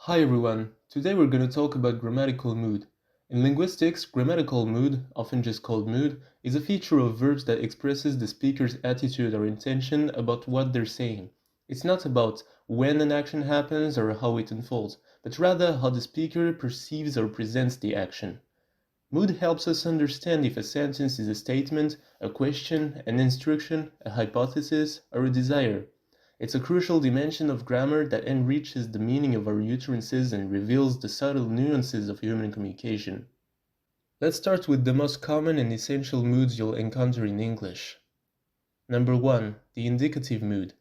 Hi everyone, today we're going to talk about grammatical mood. In linguistics, grammatical mood, often just called mood, is a feature of verbs that expresses the speaker's attitude or intention about what they're saying. It's not about when an action happens or how it unfolds, but rather how the speaker perceives or presents the action. Mood helps us understand if a sentence is a statement, a question, an instruction, a hypothesis, or a desire. It's a crucial dimension of grammar that enriches the meaning of our utterances and reveals the subtle nuances of human communication. Let's start with the most common and essential moods you'll encounter in English. Number 1. The indicative mood.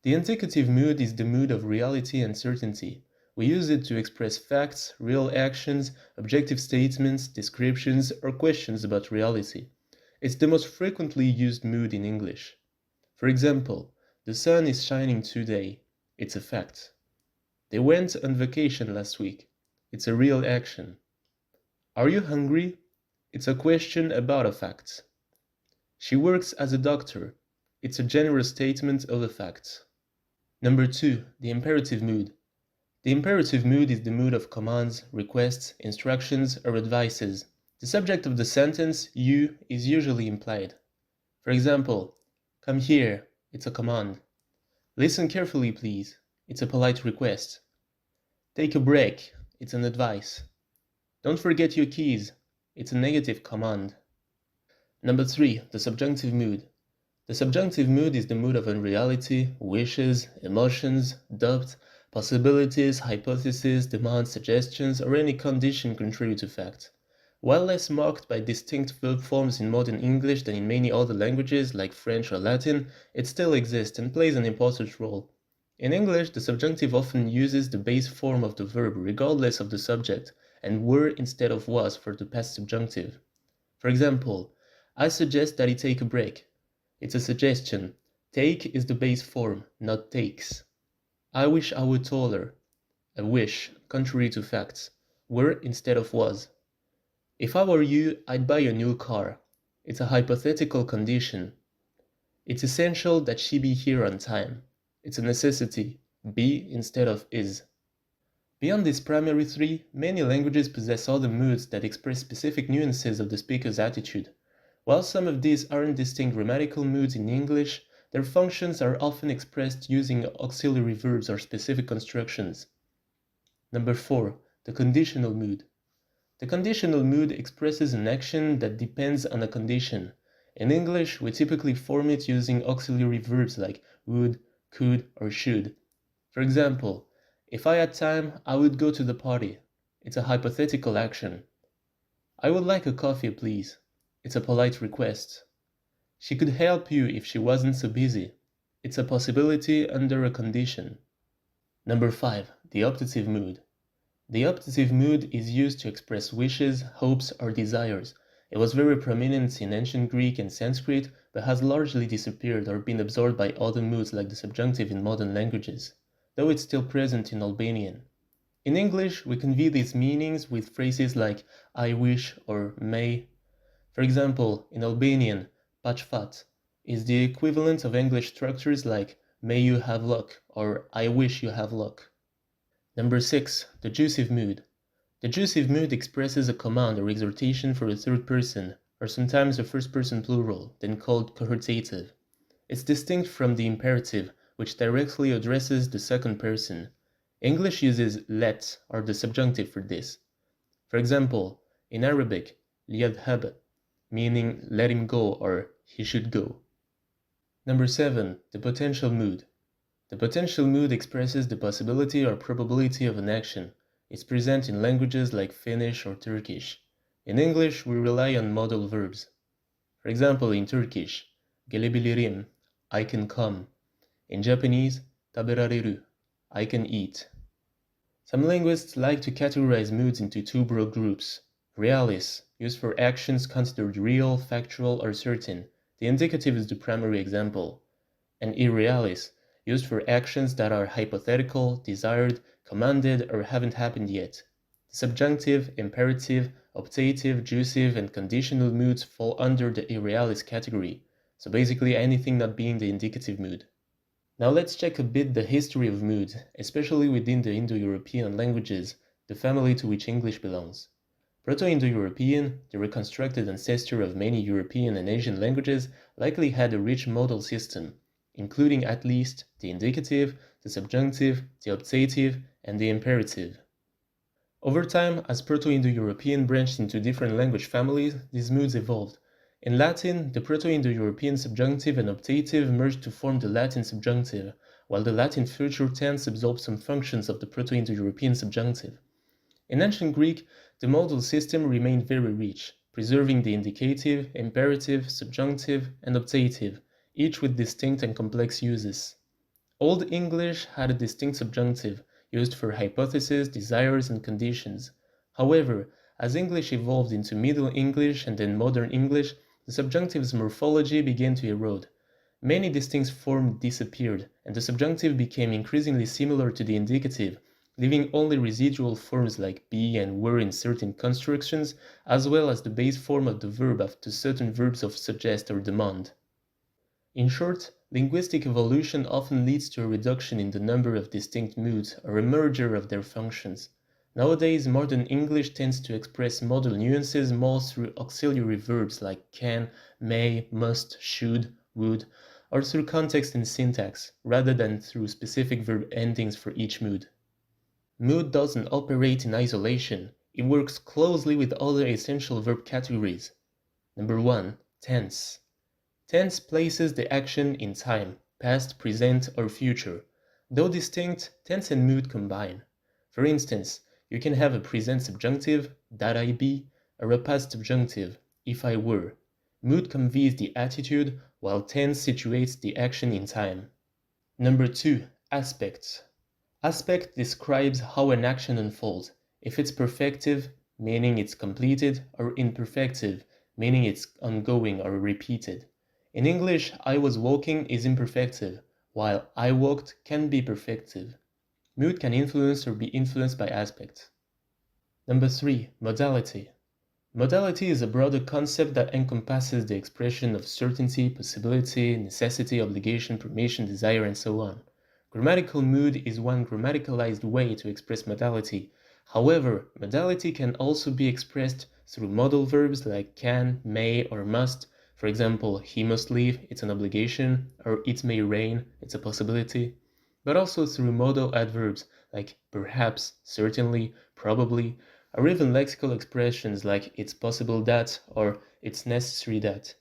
The indicative mood is the mood of reality and certainty. We use it to express facts, real actions, objective statements, descriptions, or questions about reality. It's the most frequently used mood in English. For example, the sun is shining today. It's a fact. They went on vacation last week. It's a real action. Are you hungry? It's a question about a fact. She works as a doctor. It's a general statement of a fact. Number 2. The imperative mood. The imperative mood is the mood of commands, requests, instructions, or advices. The subject of the sentence, you, is usually implied. For example, come here, it's a command. Listen carefully, please, it's a polite request. Take a break, it's an advice. Don't forget your keys, it's a negative command. Number 3. The subjunctive mood. The subjunctive mood is the mood of unreality, wishes, emotions, doubt, possibilities, hypotheses, demands, suggestions, or any condition contrary to fact. While less marked by distinct verb forms in modern English than in many other languages like French or Latin, it still exists and plays an important role. In English, the subjunctive often uses the base form of the verb regardless of the subject, and were instead of was for the past subjunctive. For example, I suggest that he take a break. It's a suggestion. Take is the base form, not takes. I wish I were taller. A wish, contrary to facts. Were instead of was. If I were you, I'd buy a new car. It's a hypothetical condition. It's essential that she be here on time. It's a necessity. Be instead of is. Beyond these primary three, many languages possess other moods that express specific nuances of the speaker's attitude. While some of these aren't distinct grammatical moods in English, their functions are often expressed using auxiliary verbs or specific constructions. Number 4. The conditional mood. The conditional mood expresses an action that depends on a condition. In English, we typically form it using auxiliary verbs like would, could, or should. For example, if I had time, I would go to the party. It's a hypothetical action. I would like a coffee, please. It's a polite request. She could help you if she wasn't so busy. It's a possibility under a condition. Number 5. The optative mood. The optative mood is used to express wishes, hopes, or desires. It was very prominent in ancient Greek and Sanskrit, but has largely disappeared or been absorbed by other moods like the subjunctive in modern languages, though it's still present in Albanian. In English, we convey these meanings with phrases like I wish or may. For example, in Albanian, pachfat is the equivalent of English structures like may you have luck or I wish you have luck. Number 6. The jussive mood. The jussive mood expresses a command or exhortation for a third person, or sometimes a first person plural, then called cohortative. It's distinct from the imperative, which directly addresses the second person. English uses let or the subjunctive for this. For example, in Arabic, liyadhab, meaning let him go or he should go. Number 7. The potential mood. The potential mood expresses the possibility or probability of an action. It's present in languages like Finnish or Turkish. In English, we rely on modal verbs. For example, in Turkish, gelebilirim, I can come. In Japanese, taberareru, I can eat. Some linguists like to categorize moods into two broad groups. Realis, used for actions considered real, factual, or certain. The indicative is the primary example. And irrealis, used for actions that are hypothetical, desired, commanded, or haven't happened yet. The subjunctive, imperative, optative, jussive, and conditional moods fall under the irrealis category, so basically anything not being the indicative mood. Now let's check a bit the history of mood, especially within the Indo-European languages, the family to which English belongs. Proto-Indo-European, the reconstructed ancestor of many European and Asian languages, likely had a rich modal system, including at least the indicative, the subjunctive, the optative, and the imperative. Over time, as Proto-Indo-European branched into different language families, these moods evolved. In Latin, the Proto-Indo-European subjunctive and optative merged to form the Latin subjunctive, while the Latin future tense absorbed some functions of the Proto-Indo-European subjunctive. In ancient Greek, the modal system remained very rich, preserving the indicative, imperative, subjunctive, and optative, each with distinct and complex uses. Old English had a distinct subjunctive, used for hypotheses, desires, and conditions. However, as English evolved into Middle English and then Modern English, the subjunctive's morphology began to erode. Many distinct forms disappeared, and the subjunctive became increasingly similar to the indicative, leaving only residual forms like be and were in certain constructions, as well as the base form of the verb after certain verbs of suggest or demand. In short, linguistic evolution often leads to a reduction in the number of distinct moods or a merger of their functions. Nowadays, modern English tends to express modal nuances more through auxiliary verbs like can, may, must, should, would, or through context and syntax, rather than through specific verb endings for each mood. Mood doesn't operate in isolation, it works closely with other essential verb categories. Number 1. Tense. Tense places the action in time, past, present, or future. Though distinct, tense and mood combine. For instance, you can have a present subjunctive, that I be, or a past subjunctive, if I were. Mood conveys the attitude, while tense situates the action in time. Number 2. Aspects. Aspect describes how an action unfolds, if it's perfective, meaning it's completed, or imperfective, meaning it's ongoing or repeated. In English, I was walking is imperfective, while I walked can be perfective. Mood can influence or be influenced by aspects. Number 3. Modality. Modality is a broader concept that encompasses the expression of certainty, possibility, necessity, obligation, permission, desire, and so on. Grammatical mood is one grammaticalized way to express modality. However, modality can also be expressed through modal verbs like can, may, or must. For example, he must leave, it's an obligation, or it may rain, it's a possibility. But also through modal adverbs like perhaps, certainly, probably, or even lexical expressions like it's possible that or it's necessary that.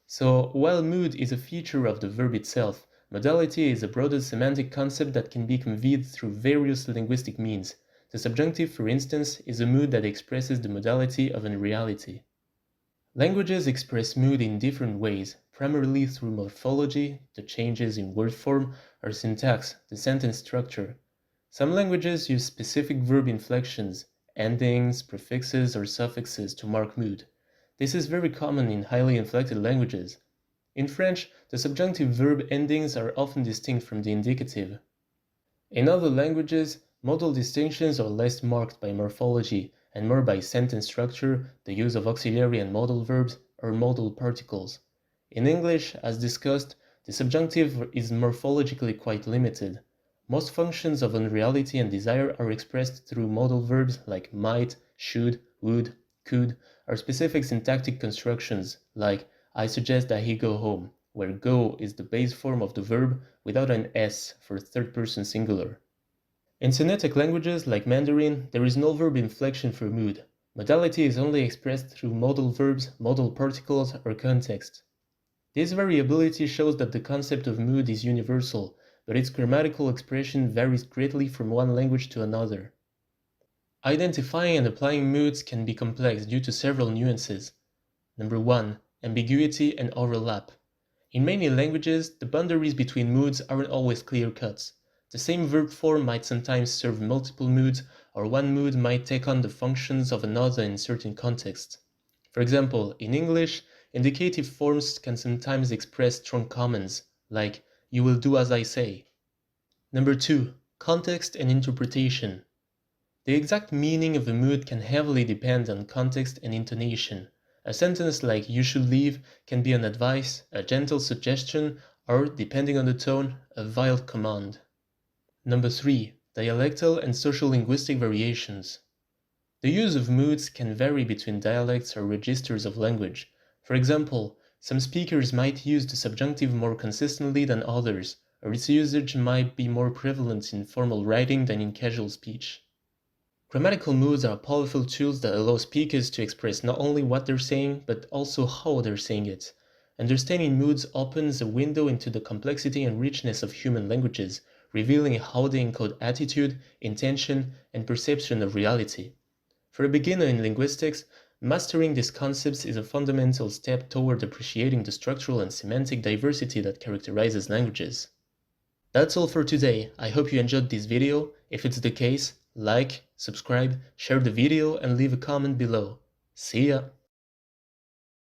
So, while mood is a feature of the verb itself, modality is a broader semantic concept that can be conveyed through various linguistic means. The subjunctive, for instance, is a mood that expresses the modality of a reality. Languages express mood in different ways, primarily through morphology, the changes in word form, or syntax, the sentence structure. Some languages use specific verb inflections, endings, prefixes, or suffixes to mark mood. This is very common in highly inflected languages. In French, the subjunctive verb endings are often distinct from the indicative. In other languages, modal distinctions are less marked by morphology and more by sentence structure, the use of auxiliary and modal verbs, or modal particles. In English, as discussed, the subjunctive is morphologically quite limited. Most functions of unreality and desire are expressed through modal verbs like might, should, would, could, or specific syntactic constructions like I suggest that he go home, where go is the base form of the verb without an s for third person singular. In Semitic languages like Mandarin, there is no verb inflection for mood. Modality is only expressed through modal verbs, modal particles, or context. This variability shows that the concept of mood is universal, but its grammatical expression varies greatly from one language to another. Identifying and applying moods can be complex due to several nuances. Number 1. Ambiguity and overlap. In many languages, the boundaries between moods aren't always clear-cut. The same verb form might sometimes serve multiple moods, or one mood might take on the functions of another in certain contexts. For example, in English, indicative forms can sometimes express strong commands, like, you will do as I say. Number 2. Context and interpretation. The exact meaning of a mood can heavily depend on context and intonation. A sentence like you should leave can be an advice, a gentle suggestion, or, depending on the tone, a vile command. Number 3. Dialectal and social linguistic variations. The use of moods can vary between dialects or registers of language. For example, some speakers might use the subjunctive more consistently than others, or its usage might be more prevalent in formal writing than in casual speech. Grammatical moods are powerful tools that allow speakers to express not only what they're saying, but also how they're saying it. Understanding moods opens a window into the complexity and richness of human languages, revealing how they encode attitude, intention, and perception of reality. For a beginner in linguistics, mastering these concepts is a fundamental step toward appreciating the structural and semantic diversity that characterizes languages. That's all for today. I hope you enjoyed this video. If it's the case, like, subscribe, share the video, and leave a comment below. See ya!